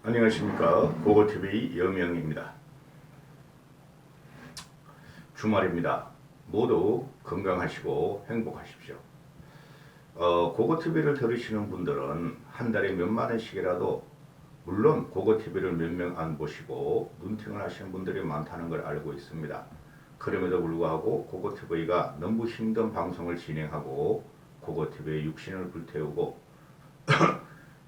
안녕하십니까. 고고TV 여명입니다. 주말입니다. 모두 건강하시고 행복하십시오. 고고TV를 들으시는 분들은 한 달에 몇만 원씩이라도, 물론 고고TV를 몇 명 안 보시고 눈팅을 하시는 분들이 많다는 걸 알고 있습니다. 그럼에도 불구하고 고고TV가 너무 힘든 방송을 진행하고 고고TV의 육신을 불태우고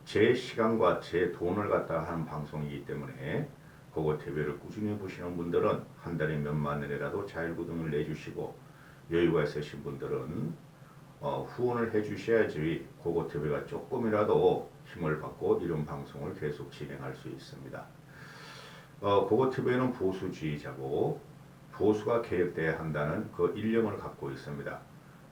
제 시간과 제 돈을 갖다 하는 방송이기 때문에 고고TV를 꾸준히 보시는 분들은 한 달에 몇만 원이라도 자율구독을 내주시고, 여유가 있으신 분들은 후원을 해주셔야지 고고TV가 조금이라도 힘을 받고 이런 방송을 계속 진행할 수 있습니다. 고고TV는 보수주의자고 보수가 개혁돼야 한다는 그 일념을 갖고 있습니다.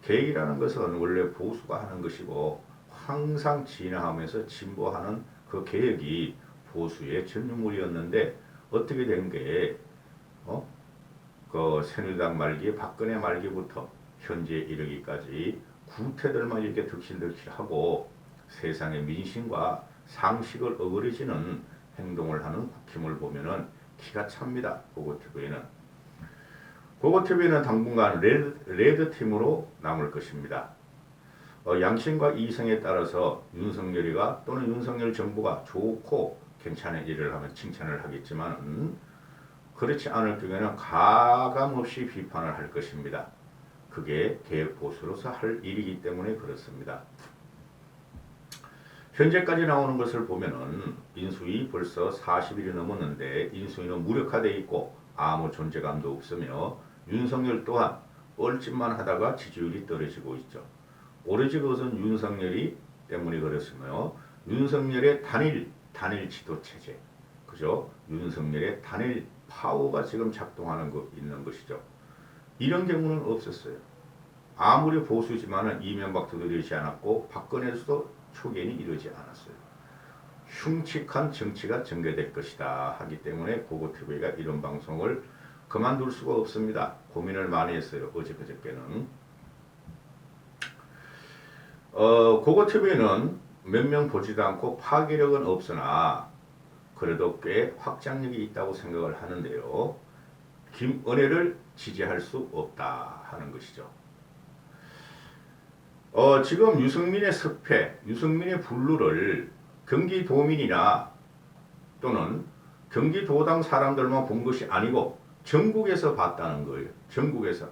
개혁이라는 것은 원래 보수가 하는 것이고, 항상 진화하면서 진보하는 그 개혁이 보수의 전유물이었는데, 어떻게 된 게 그 새누리당 말기, 박근혜 말기부터 현재 이르기까지 구태들만 이렇게 득실득실하고 세상의 민심과 상식을 어그러지는 행동을 하는 국힘을 보면은 기가 찹니다. 고고TV는 당분간 레드팀으로 남을 것입니다. 양심과 이성에 따라서 윤석열이가 또는 윤석열 정부가 좋고 괜찮은 일을 하면 칭찬을 하겠지만, 그렇지 않을 경우에는 가감없이 비판을 할 것입니다. 그게 개혁 보수로서 할 일이기 때문에 그렇습니다. 현재까지 나오는 것을 보면은 인수위 벌써 40일이 넘었는데 인수위는 무력화되어 있고 아무 존재감도 없으며, 윤석열 또한 뻘짓만 하다가 지지율이 떨어지고 있죠. 오로지 그것은 윤석열이 때문에 그렇으며, 윤석열의 단일 지도 체제, 그죠? 윤석열의 단일 파워가 지금 작동하는 있는 것이죠. 이런 경우는 없었어요. 아무리 보수지만은 이명박도 이러지 않았고 박근혜도 초기에는 이러지 않았어요. 흉측한 정치가 전개될 것이다 하기 때문에 고고TV가 이런 방송을 그만둘 수가 없습니다. 고민을 많이 했어요. 어저께는. 고고TV는 몇 명 보지도 않고 파괴력은 없으나 그래도 꽤 확장력이 있다고 생각을 하는데요. 김은혜를 지지할 수 없다 하는 것이죠. 지금 유승민의 섭외, 유승민의 분류를 경기도민이나 또는 경기도당 사람들만 본 것이 아니고 전국에서 봤다는 거예요. 전국에서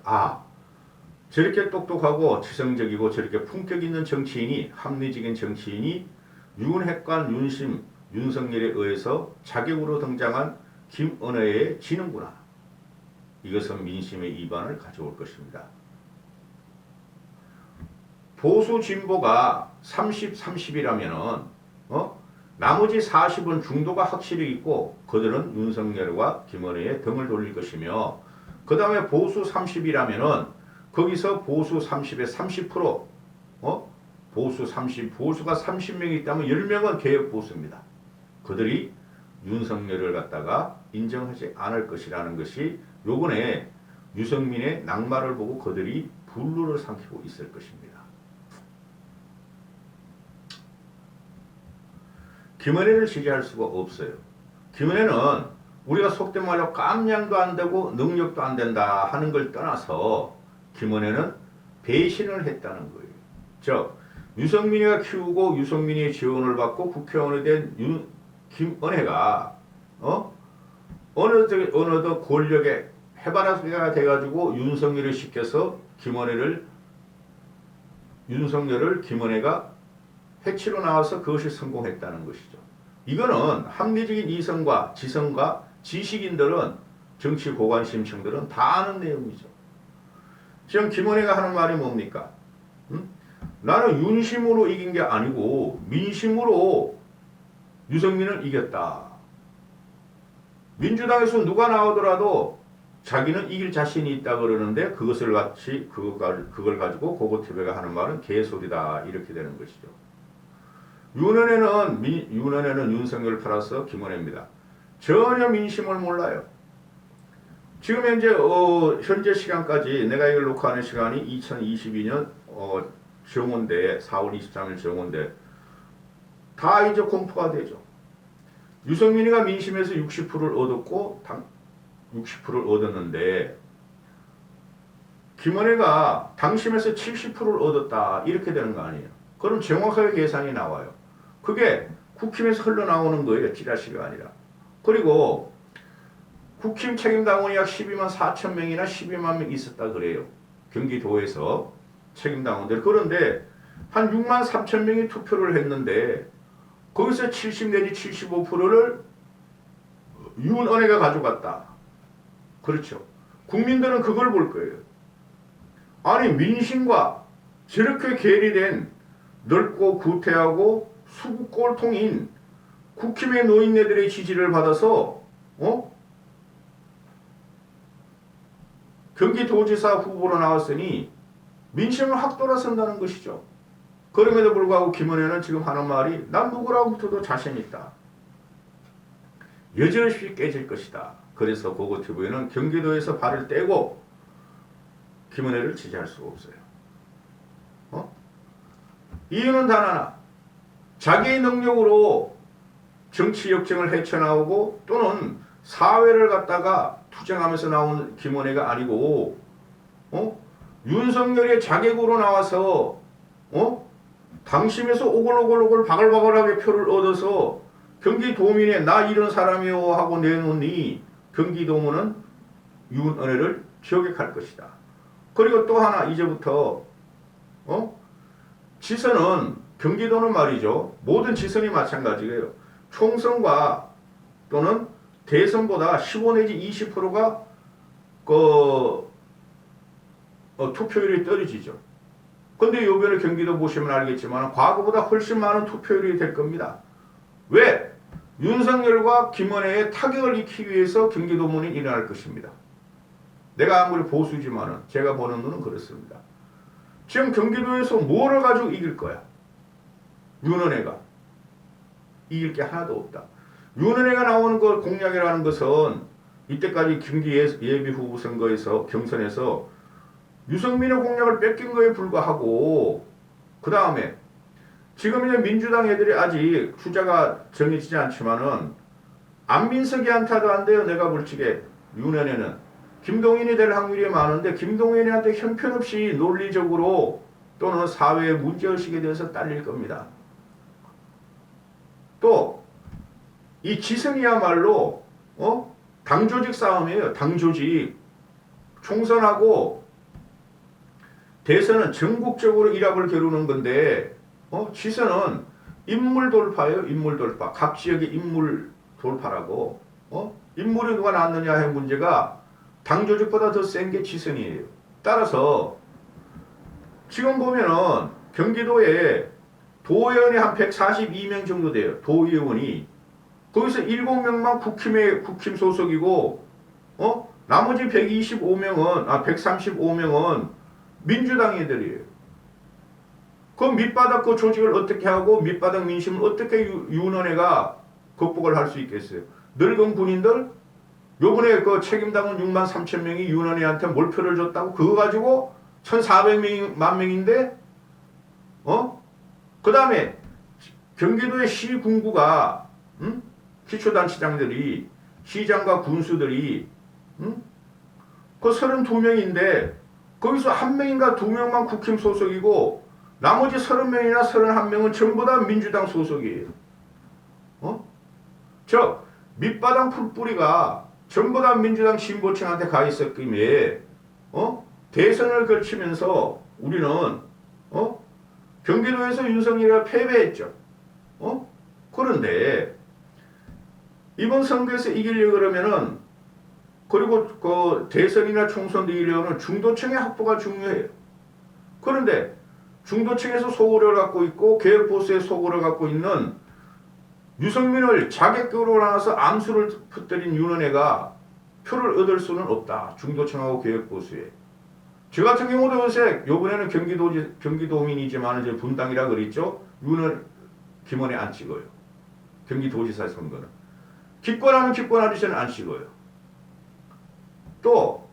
저렇게 똑똑하고 지성적이고 저렇게 품격 있는 정치인이, 합리적인 정치인이 윤핵관, 윤심, 윤석열에 의해서 자격으로 등장한 김은혜에 지는구나. 이것은 민심의 이반을 가져올 것입니다. 보수 진보가 30, 30이라면은 나머지 40은 중도가 확실히 있고 그들은 윤석열과 김은혜의 등을 돌릴 것이며, 그 다음에 보수 30이라면은 거기서 보수 30에 30%, 보수 30, 보수가 30명이 있다면 10명은 개혁 보수입니다. 그들이 윤석열을 갖다가 인정하지 않을 것이라는 것이 요번에 유승민의 낙마를 보고 그들이 분노를 삼키고 있을 것입니다. 김은혜를 지지할 수가 없어요. 김은혜는 우리가 속된 말로 깜냥도 안 되고 능력도 안 된다 하는 걸 떠나서 김은혜는 배신을 했다는 거예요. 즉 유승민이가 키우고 유승민이 지원을 받고 국회의원이 된 김은혜가 어느덧 권력의 해바라기가 돼가지고 윤석열을 시켜서 윤석열을 김은혜가 해치로 나와서 그것이 성공했다는 것이죠. 이거는 합리적인 이성과 지성과 지식인들은, 정치 고관심층들은 다 아는 내용이죠. 지금 김은혜가 하는 말이 뭡니까? 나는 윤심으로 이긴 게 아니고 민심으로 유승민을 이겼다. 민주당에서 누가 나오더라도 자기는 이길 자신이 있다 그러는데 그걸 가지고 고고TV가 하는 말은 개소리다, 이렇게 되는 것이죠. 윤은혜는 윤석열 플러스 김은혜입니다. 전혀 민심을 몰라요. 지금 현재 시간까지 내가 이걸 녹화하는 시간이 2022년 정원대 4월 23일 정원대 다 이제 공포가 되죠. 유승민이가 민심에서 60%를 얻었고 60%를 얻었는데 김은혜가 당심에서 70%를 얻었다 이렇게 되는 거 아니에요. 그럼 정확하게 계산이 나와요. 그게 국힘에서 흘러나오는 거예요. 찌라시가 아니라. 그리고 국힘 책임당원이 약 12만 4천 명이나 12만 명 있었다 그래요. 경기도에서 책임당원들. 그런데 한 6만 3천 명이 투표를 했는데 거기서 70 내지 75%를 윤은혜가 가져갔다. 그렇죠. 국민들은 그걸 볼 거예요. 아니 민심과 저렇게 괴리된 넓고 구태하고 수국골통인 국힘의 노인네들의 지지를 받아서 경기도지사 후보로 나왔으니 민심을 확 돌아선다는 것이죠. 그럼에도 불구하고 김은혜는 지금 하는 말이 난 누구라고 붙어도 자신 있다. 여지없이 깨질 것이다. 그래서 고고TV는 경기도에서 발을 떼고 김은혜를 지지할 수가 없어요. 이유는 단 하나. 자기의 능력으로 정치 역정을 헤쳐나오고 또는 사회를 갖다가 투쟁하면서 나온 김은혜가 아니고 윤석열의 자객으로 나와서 당심에서 오글오글오글 바글바글하게 표를 얻어서 경기도민의 나 이런 사람이요 하고 내놓으니 경기도민은 윤은혜를 저격할 것이다. 그리고 또 하나 이제부터 지선은 경기도는 말이죠. 모든 지선이 마찬가지예요. 총선과 또는 대선보다 15 내지 20%가 투표율이 떨어지죠. 근데 요번에 경기도 보시면 알겠지만 과거보다 훨씬 많은 투표율이 될 겁니다. 왜? 윤석열과 김은혜의 타격을 익히기 위해서 경기도민이 일어날 것입니다. 내가 아무리 보수지만은 제가 보는 눈은 그렇습니다. 지금 경기도에서 뭐를 가지고 이길 거야? 윤은혜가. 이길 게 하나도 없다. 윤은혜가 나오는 그 공약이라는 것은 이때까지 김기 예비 후보 선거에서 경선에서 유승민의 공약을 뺏긴 거에 불과하고 그 다음에 지금 이제 민주당 애들이 아직 숫자가 정해지지 않지만은 안민석이한테도 안 돼요. 내가 볼 적에 윤은혜는 김동인이 될 확률이 많은데 김동인한테 형편없이 논리적으로 또는 사회의 문제의식에 대해서 딸릴 겁니다. 또 이 지선이야말로 당조직 싸움이에요. 당조직. 총선하고 대선은 전국적으로 일합을 겨루는 건데 지선은 인물 돌파예요. 인물 돌파. 각 지역의 인물 돌파라고. 인물이 누가 나왔느냐의 문제가 당조직보다 더 센 게 지선이에요. 따라서 지금 보면은 경기도에 도의원이 한 142명 정도 돼요. 도의원이. 거기서 7명만 국힘 소속이고 나머지 135명은 민주당 애들이에요. 그 밑바닥 그 조직을 어떻게 하고 밑바닥 민심을 어떻게 윤은혜가 극복을 할 수 있겠어요. 늙은 군인들 요번에 그 책임당원 6만 3천 명이 윤은혜한테 몰표를 줬다고 그거 가지고 1,400만 명인데 그 다음에 경기도의 시군구가 기초단체장들이 시장과 군수들이 그 32명인데 거기서 1명인가 2명만 국힘 소속이고 나머지 30명이나 31명은 전부 다 민주당 소속이에요. 즉 밑바닥 풀뿌리가 전부 다 민주당 진보층한테 가 있었기에 대선을 거치면서 우리는 경기도에서 윤석열이가 패배했죠. 그런데 이번 선거에서 이기려고 그러면은 그리고 그 대선이나 총선도 이기려면 중도층의 확보가 중요해요. 그런데 중도층에서 소구를 갖고 있고 개혁보수의 소구를 갖고 있는 유승민을 자객으로 나와서 암수를 퍼뜨린 윤은혜가 표를 얻을 수는 없다. 중도층하고 개혁보수에. 저 같은 경우도 요새 요번에는 경기도민이지만 이제 분당이라 그랬죠. 김은혜 안 찍어요. 경기도지사 선거는. 기권하면 기권하지 저는 안 찍어요. 또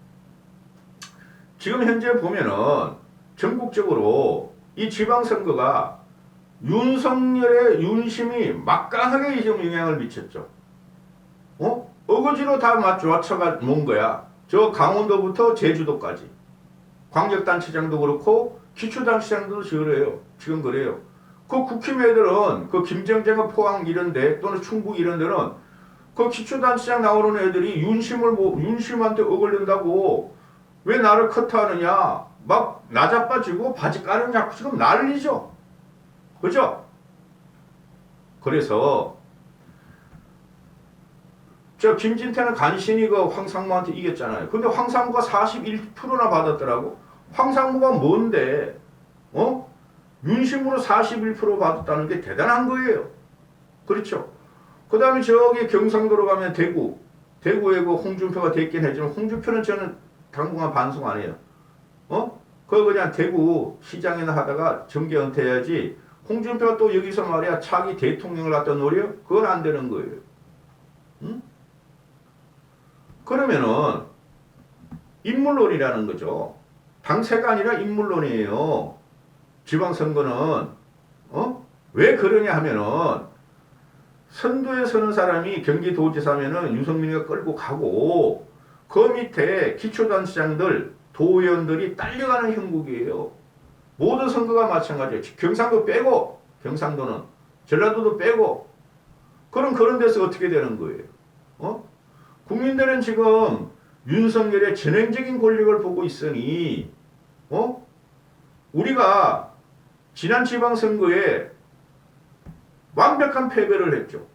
지금 현재 보면은 전국적으로 이 지방선거가 윤석열의 윤심이 막강하게 좀 영향을 미쳤죠. 어거지로 다 맞춰가 놓은 거야. 저 강원도부터 제주도까지. 광역단체장도 그렇고 기초단체장도 지금 그래요. 그 국힘애들은 그 김정재가 포항 이런데 또는 충북 이런 데는 그 기초단체장 나오는 애들이 윤심한테 어글린다고 왜 나를 커트하느냐 막 나자빠지고 바지 까느냐 지금 난리죠. 그죠? 그래서 저 김진태는 간신히 그 황상무한테 이겼잖아요. 근데 황상무가 41%나 받았더라고. 황상무가 뭔데? 윤심으로 41% 받았다는 게 대단한 거예요. 그렇죠? 그 다음에 저기 경상도로 가면 대구에 그 홍준표가 됐긴 했지만 홍준표는 저는 당분간 반성 안 해요. 그거 그냥 대구 시장이나 하다가 정계 은퇴해야지. 홍준표가 또 여기서 말이야 차기 대통령을 갖다 노려? 그건 안 되는 거예요. 응? 그러면은 인물론이라는 거죠. 당세가 아니라 인물론이에요. 지방선거는 왜 그러냐 하면은 선두에 서는 사람이 경기도지사면은 유승민이가 끌고 가고 그 밑에 기초단체장들 도의원들이 딸려가는 형국이에요. 모든 선거가 마찬가지예요. 경상도 빼고 경상도는 전라도도 빼고 그런 데서 어떻게 되는 거예요? 국민들은 지금 윤석열의 전행적인 권력을 보고 있으니 우리가 지난 지방선거에 완벽한 패배를 했죠.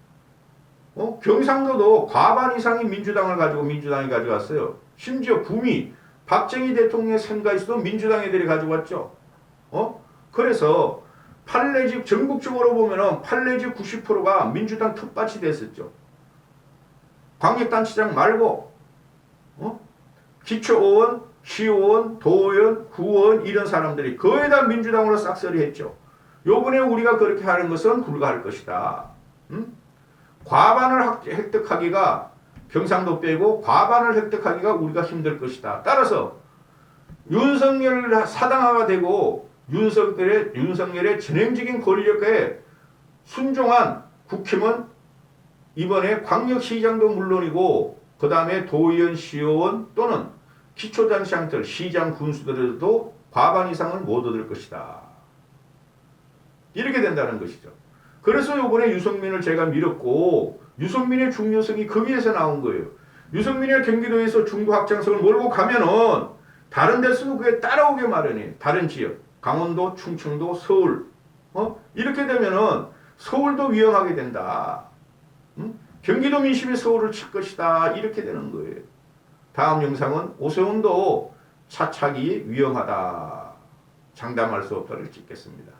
경상도도 과반 이상이 민주당이 가져갔어요. 심지어 구미 박정희 대통령의 선거에서도 민주당 애들이 가져갔죠. 그래서 판례지 전국적으로 보면은 판례지 90%가 민주당 텃밭이 됐었죠. 광역단체장 말고 기초의원, 시의원, 도의원, 구의원 이런 사람들이 거의 다 민주당으로 싹쓸이 했죠. 요번에 우리가 그렇게 하는 것은 불가할 것이다. 과반을 획득하기가 경상도 빼고 과반을 획득하기가 우리가 힘들 것이다. 따라서 윤석열 사당화가 되고 윤석열의 전행적인 권력에 순종한 국힘은 이번에 광역시장도 물론이고 그 다음에 도의원, 시의원 또는 기초단체장들, 시장, 군수들에도 과반 이상을 못 얻을 것이다. 이렇게 된다는 것이죠. 그래서 이번에 유승민을 제가 밀었고 유승민의 중요성이 거기에서 나온 거예요. 유승민이 경기도에서 중도 확장성을 몰고 가면은 다른 데서도 그게 따라오게 마련이에요. 다른 지역, 강원도, 충청도, 서울 이렇게 되면은 서울도 위험하게 된다. 경기도 민심이 서울을 칠 것이다. 이렇게 되는 거예요. 다음 영상은 오세훈도 차차기 위험하다. 장담할 수 없다를 찍겠습니다.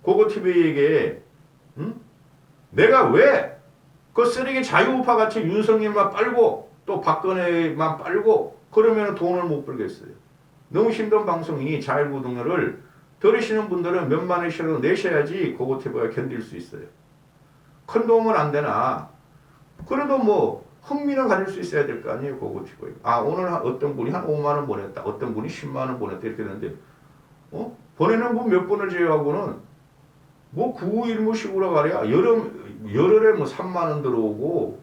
고고TV에게 내가 왜 그 쓰레기 자유우파 같이 윤석열만 빨고 또 박근혜만 빨고 그러면 돈을 못 벌겠어요. 너무 힘든 방송이 자율구독료를 들으시는 분들은 몇만 원씩이라도 내셔야지 고고TV가 견딜 수 있어요. 큰 도움은 안 되나 그래도 뭐 흥미는 가질 수 있어야 될 거 아니에요. 고고TV. 오늘 어떤 분이 한 5만 원 보냈다. 어떤 분이 10만 원 보냈다. 이렇게 되는데 보내는 분 몇 번을 제외하고는 뭐 991무식으로 가랴 열흘에 뭐 3만 원 들어오고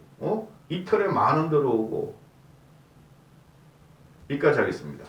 이틀에 10,000원 들어오고 여기까지 하겠습니다.